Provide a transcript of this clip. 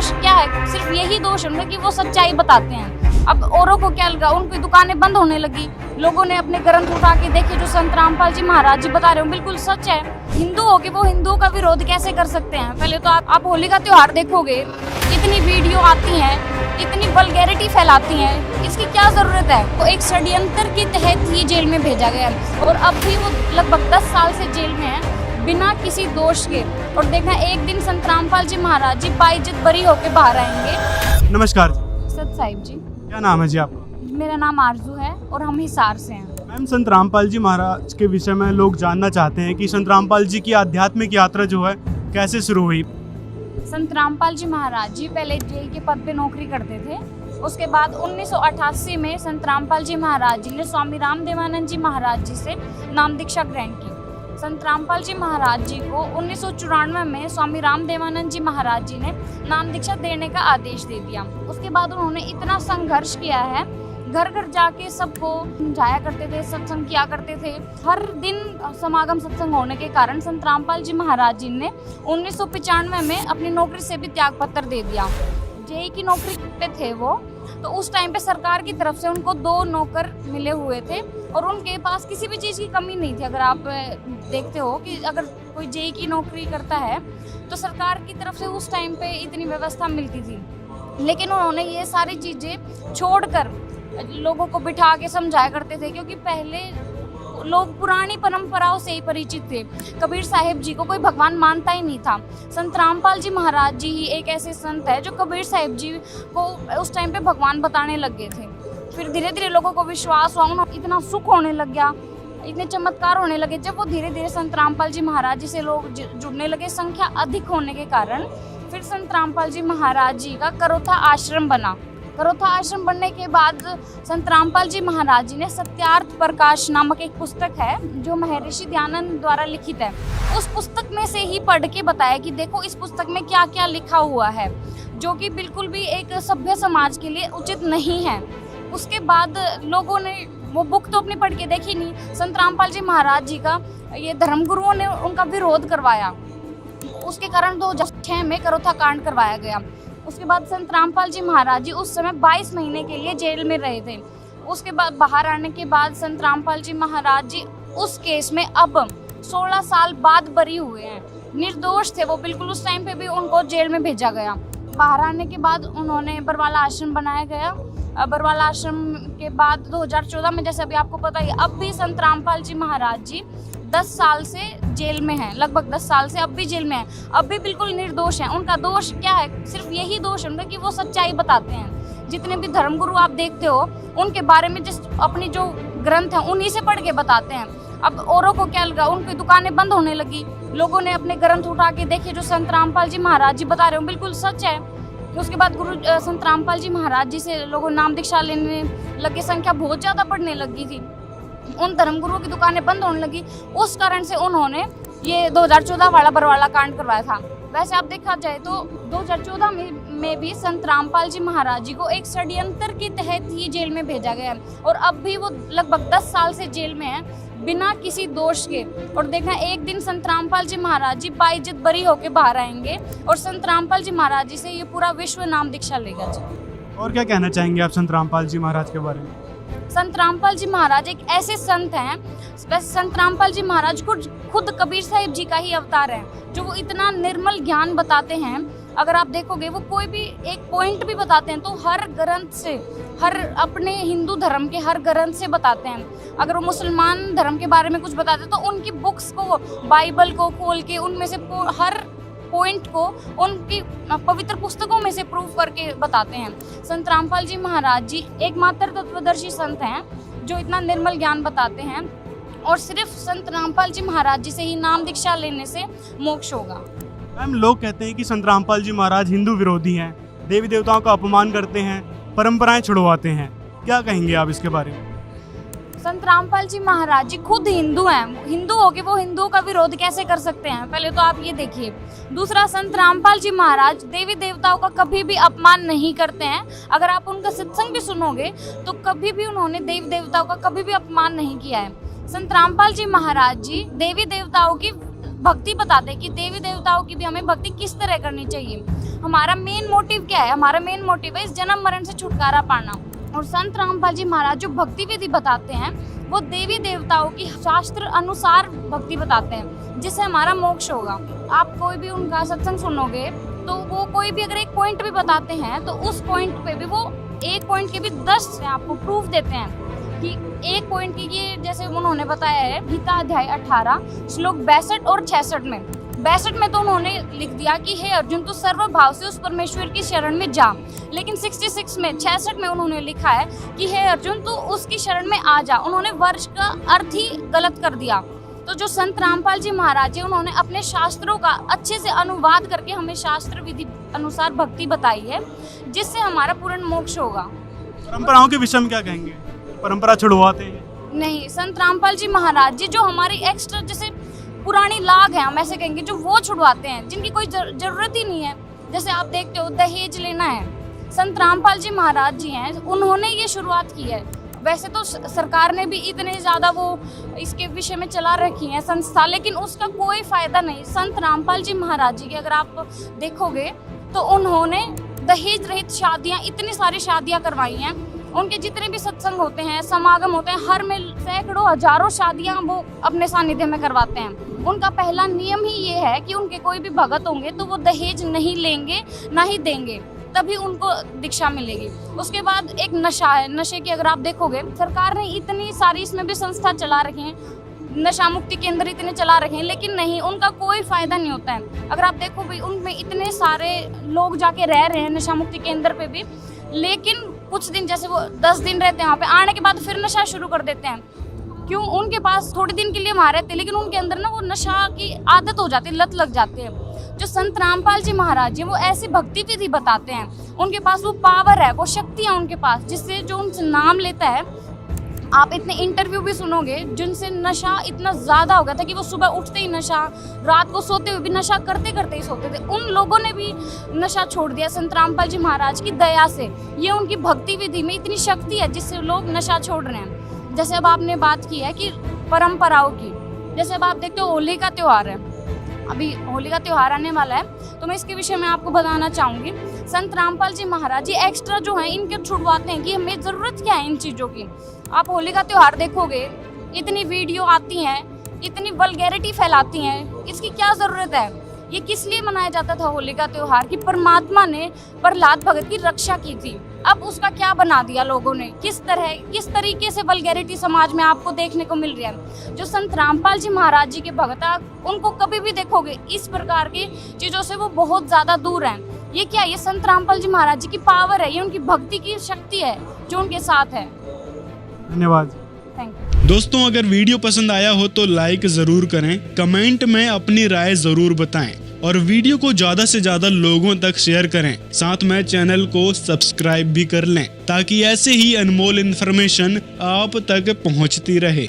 दोष क्या है, सिर्फ यही दोष है उनका कि वो सच्चाई बताते हैं। अब औरों को क्या लगा, उनकी दुकानें बंद होने लगी, लोगों ने अपने ग्रंथ उठा के देखे जो संत रामपाल जी महाराज जी बता रहे हो बिल्कुल सच है। हिंदू हो के वो हिंदुओं का विरोध कैसे कर सकते हैं? पहले तो आप होली का त्योहार देखोगे, इतनी वीडियो आती हैं, इतनी वल्गैरिटी फैलाती हैं, इसकी क्या जरूरत है? वो एक षड्यंत्र के तहत ही जेल में भेजा गया है और अब भी वो लगभग 10 साल से जेल में है बिना किसी दोष के। और देखना एक दिन संत रामपाल जी महाराज जी बाइज्जत बरी होकर बाहर आएंगे। नमस्कार जी। सत साहिब जी। क्या नाम है जी आपका? मेरा नाम आरजू है और हम हिसार से हैं। मैम, संत रामपाल जी महाराज के विषय में लोग जानना चाहते हैं कि संत रामपाल जी की आध्यात्मिक यात्रा जो है कैसे शुरू हुई। संत रामपाल जी महाराज जी पहले जेल के पद पे नौकरी करते थे। उसके बाद 1988 में संत रामपाल जी महाराज जी ने स्वामी रामदेवानंद जी महाराज जी से नाम दीक्षा ग्रहण की। संत रामपाल जी महाराज जी को 1994 में स्वामी रामदेवानंद जी महाराज जी ने नाम दीक्षा देने का आदेश दे दिया। उसके बाद उन्होंने इतना संघर्ष किया है, घर घर जाके सबको समझाया करते थे, सत्संग किया करते थे। हर दिन समागम सत्संग होने के कारण संत रामपाल जी महाराज जी ने 1995 में अपनी नौकरी से भी त्याग पत्र दे दिया। जेई की नौकरी पे थे वो, तो उस टाइम पे सरकार की तरफ से उनको 2 नौकर मिले हुए थे और उनके पास किसी भी चीज़ की कमी नहीं थी। अगर आप देखते हो कि अगर कोई जेई की नौकरी करता है तो सरकार की तरफ से उस टाइम पे इतनी व्यवस्था मिलती थी, लेकिन उन्होंने ये सारी चीज़ें छोड़कर लोगों को बिठा के समझाया करते थे, क्योंकि पहले लोग पुरानी परंपराओं से ही परिचित थे। कबीर साहिब जी को कोई भगवान मानता ही नहीं था। संत रामपाल जी महाराज जी ही एक ऐसे संत है जो कबीर साहिब जी को उस टाइम पे भगवान बताने लग गए थे। फिर धीरे धीरे लोगों को विश्वास हुआ, इतना सुख होने लग गया, इतने चमत्कार होने लगे। जब वो धीरे धीरे संत रामपाल जी महाराज जी से लोग जुड़ने लगे, संख्या अधिक होने के कारण फिर संत रामपाल जी महाराज जी का करोथा आश्रम बना। करोथा आश्रम बनने के बाद संत रामपाल जी महाराज जी ने सत्यार्थ प्रकाश नामक एक पुस्तक है जो महर्षि दयानंद द्वारा लिखित है। उस पुस्तक में से ही पढ़ के बताया कि देखो इस पुस्तक में क्या क्या लिखा हुआ है, जो कि बिल्कुल भी एक सभ्य समाज के लिए उचित नहीं है। उसके बाद लोगों ने वो बुक तो अपनी पढ़ के देखी नहीं। संत रामपाल जी महाराज जी का ये धर्मगुरुओं ने उनका विरोध करवाया, उसके कारण 2006 में करोथा कांड करवाया गया। उसके बाद संत रामपाल जी महाराज जी उस समय 22 महीने के लिए जेल में रहे थे। उसके बाद बाहर आने के बाद संत रामपाल जी महाराज जी उस केस में अब 16 साल बाद बरी हुए हैं। निर्दोष थे वो बिल्कुल, उस टाइम पे भी उनको जेल में भेजा गया। बाहर आने के बाद उन्होंने बरवाला आश्रम बनाया गया। बरवाला आश्रम के बाद 2014 में, जैसे अभी आपको पता है, अब भी संत रामपाल जी महाराज जी 10 साल से जेल में हैं, लगभग 10 साल से अब भी जेल में हैं, अब भी बिल्कुल निर्दोष हैं। उनका दोष क्या है, सिर्फ यही दोष है उनका कि वो सच्चाई बताते हैं। जितने भी धर्मगुरु आप देखते हो उनके बारे में जिस अपनी जो ग्रंथ हैं उन्हीं से पढ़ के बताते हैं। अब औरों को क्या लगा, उनकी दुकानें बंद होने लगी, लोगों ने अपने ग्रंथ उठा के देखे जो संत रामपाल जी महाराज जी बता रहे हो बिल्कुल सच है। उसके बाद संत रामपाल जी महाराज जी से लोगों नाम दीक्षा लेने लगे, संख्या बहुत ज़्यादा बढ़ने लगी थी, उन धर्मगुरुओं की दुकानें बंद होने लगी। उस कारण से उन्होंने ये 2014 वाला बरवाला कांड करवाया था। वैसे आप देखा जाए तो 2014 में भी संत रामपाल जी महाराज जी को एक षड्यंत्र के तहत ही जेल में भेजा गया और अब भी वो लगभग 10 साल से जेल में है बिना किसी दोष के। और देखना एक दिन संत रामपाल जी महाराज जी बाइज्जत बरी होकर बाहर आएंगे और संत रामपाल जी महाराज जी से ये पूरा विश्व नाम दीक्षा लेगा जी। और क्या कहना चाहेंगे आप संत रामपाल जी महाराज के बारे में? संत रामपाल जी महाराज एक ऐसे संत हैं, संत रामपाल जी महाराज खुद कबीर साहिब जी का ही अवतार है, जो वो इतना निर्मल ज्ञान बताते हैं। अगर आप देखोगे वो कोई भी एक पॉइंट भी बताते हैं तो हर ग्रंथ से, हर अपने हिंदू धर्म के हर ग्रंथ से बताते हैं। अगर वो मुसलमान धर्म के बारे में कुछ बताते हैं तो उनकी बुक्स को, बाइबल को खोल के उनमें से हर पॉइंट को उनकी पवित्र पुस्तकों में से प्रूफ करके बताते हैं। संत रामपाल जी महाराज जी एकमात्र तत्वदर्शी संत हैं जो इतना निर्मल ज्ञान बताते हैं और सिर्फ संत रामपाल जी महाराज जी से ही नाम दीक्षा लेने से मोक्ष होगा। मैम, लोग कहते हैं कि संत रामपाल जी महाराज हिंदू विरोधी हैं, देवी देवताओं का अपमान करते हैं, परंपराएं छुड़वाते हैं, क्या कहेंगे आप इसके बारे में? संत रामपाल जी महाराज जी खुद हिंदू हैं, हिंदू होके वो हिंदुओं का विरोध कैसे कर सकते हैं? पहले तो आप ये देखिए। दूसरा, संत रामपाल जी महाराज देवी देवताओं का कभी भी अपमान नहीं करते हैं। अगर आप उनका सत्संग भी सुनोगे तो कभी भी उन्होंने देवी देवताओं का कभी भी अपमान नहीं किया है। संत रामपाल जी महाराज जी देवी देवताओं की भक्ति बताते हैं कि देवी देवताओं की भी हमें भक्ति किस तरह करनी चाहिए। हमारा मेन मोटिव क्या है? हमारा मेन मोटिव है इस जन्म मरण से छुटकारा पाना। और संत रामपाल जी महाराज जो भक्ति विधि बताते हैं वो देवी देवताओं की शास्त्र अनुसार भक्ति बताते हैं, जिससे हमारा मोक्ष होगा। आप कोई भी उनका सत्संग सुनोगे तो वो कोई भी अगर एक पॉइंट भी बताते हैं तो उस पॉइंट पे भी वो एक पॉइंट के भी 10 आपको प्रूफ देते हैं कि एक पॉइंट की ये, जैसे उन्होंने बताया है गीता अध्याय 18 श्लोक 62 और 66 में। 62 में तो उन्होंने लिख दिया कि हे अर्जुन तू सर्व भाव से उस परमेश्वर की शरण में जा, लेकिन 66 में उन्होंने लिखा है कि हे अर्जुन तू उसकी शरण में आ जा। उन्होंने वर्ष का अर्थ ही गलत कर दिया। तो जो संत रामपाल जी महाराज है उन्होंने अपने शास्त्रों का अच्छे से अनुवाद करके हमें शास्त्र विधि अनुसार भक्ति बताई है, जिससे हमारा पूर्ण मोक्ष होगा। परंपराओं के विषय में क्या कहेंगे? परंपरा छुड़वाते हैं? नहीं, संत रामपाल जी महाराज जी जो हमारी एक्स्ट्रा जैसे पुरानी लाग है, हम ऐसे कहेंगे, जो वो छुड़वाते हैं, जिनकी कोई जरूरत ही नहीं है। जैसे आप देखते हो दहेज लेना है, संत रामपाल जी महाराज जी हैं, उन्होंने ये शुरुआत की है। वैसे तो सरकार ने भी इतने ज़्यादा वो इसके विषय में चला रखी है संस्था, लेकिन उसका कोई फायदा नहीं। संत रामपाल जी महाराज जी की अगर आप देखोगे तो उन्होंने दहेज रहित शादियाँ, इतनी सारी शादियाँ करवाई हैं। उनके जितने भी सत्संग होते हैं, समागम होते हैं, हर में सैकड़ों हजारों शादियाँ वो अपने सानिध्य में करवाते हैं। उनका पहला नियम ही ये है कि उनके कोई भी भगत होंगे तो वो दहेज नहीं लेंगे, ना ही देंगे, तभी उनको दीक्षा मिलेगी। उसके बाद एक नशा है, नशे की अगर आप देखोगे सरकार ने इतनी सारी इसमें भी संस्था चला रखी हैं, नशा मुक्ति केंद्र इतने चला रखे हैं, लेकिन नहीं, उनका कोई फायदा नहीं होता है। अगर आप देखो भाई उनमें इतने सारे लोग जाके रह रहे हैं नशा मुक्ति केंद्र पे भी, लेकिन कुछ दिन जैसे वो 10 दिन रहते हैं वहाँ पे, आने के बाद फिर नशा शुरू कर देते हैं। क्यों? उनके पास थोड़े दिन के लिए वहाँ रहते हैं, लेकिन उनके अंदर ना वो नशा की आदत हो जाती है, लत लग जाती है। जो संत रामपाल जी महाराज जी वो ऐसी भक्ति विधि बताते हैं, उनके पास वो पावर है, वो शक्ति है उनके पास, जिससे जो उनसे नाम लेता है, आप इतने इंटरव्यू भी सुनोगे जिनसे नशा इतना ज़्यादा हो गया था कि वो सुबह उठते ही नशा, रात को सोते हुए भी नशा, करते करते ही सोते थे। उन लोगों ने भी नशा छोड़ दिया संत रामपाल जी महाराज की दया से। ये उनकी भक्ति विधि में इतनी शक्ति है जिससे लोग नशा छोड़ रहे हैं। जैसे अब आपने बात की है कि परंपराओं की, जैसे अब आप देखते हो होली का त्यौहार है, अभी होली का त्यौहार आने वाला है, तो मैं इसके विषय में आपको बताना चाहूँगी। संत रामपाल जी महाराज जी एक्स्ट्रा जो है इनके छुड़वाते हैं कि हमें ज़रूरत क्या है इन चीज़ों की। आप होली का त्यौहार देखोगे, इतनी वीडियो आती हैं, इतनी वल्गैरिटी फैलाती हैं, इसकी क्या ज़रूरत है? ये किस लिए मनाया जाता था होली का त्यौहार? कि परमात्मा ने प्रहलाद भगत की रक्षा की थी। अब उसका क्या बना दिया लोगों ने? किस तरीके से वल्गैरिटी समाज में आपको देखने को मिल रही है। जो संत रामपाल जी महाराज जी के भगत, उनको कभी भी देखोगे इस प्रकार की चीज़ों से वो बहुत ज़्यादा दूर हैं। ये क्या? ये संत रामपाल जी महाराज जी की पावर है, ये उनकी भक्ति की शक्ति है जो उनके साथ है। धन्यवाद। Thank you. दोस्तों, अगर वीडियो पसंद आया हो तो लाइक जरूर करें, कमेंट में अपनी राय जरूर बताएं और वीडियो को ज्यादा से ज्यादा लोगों तक शेयर करें। साथ में चैनल को सब्सक्राइब भी कर लें ताकि ऐसे ही अनमोल इन्फॉर्मेशन आप तक पहुंचती रहे।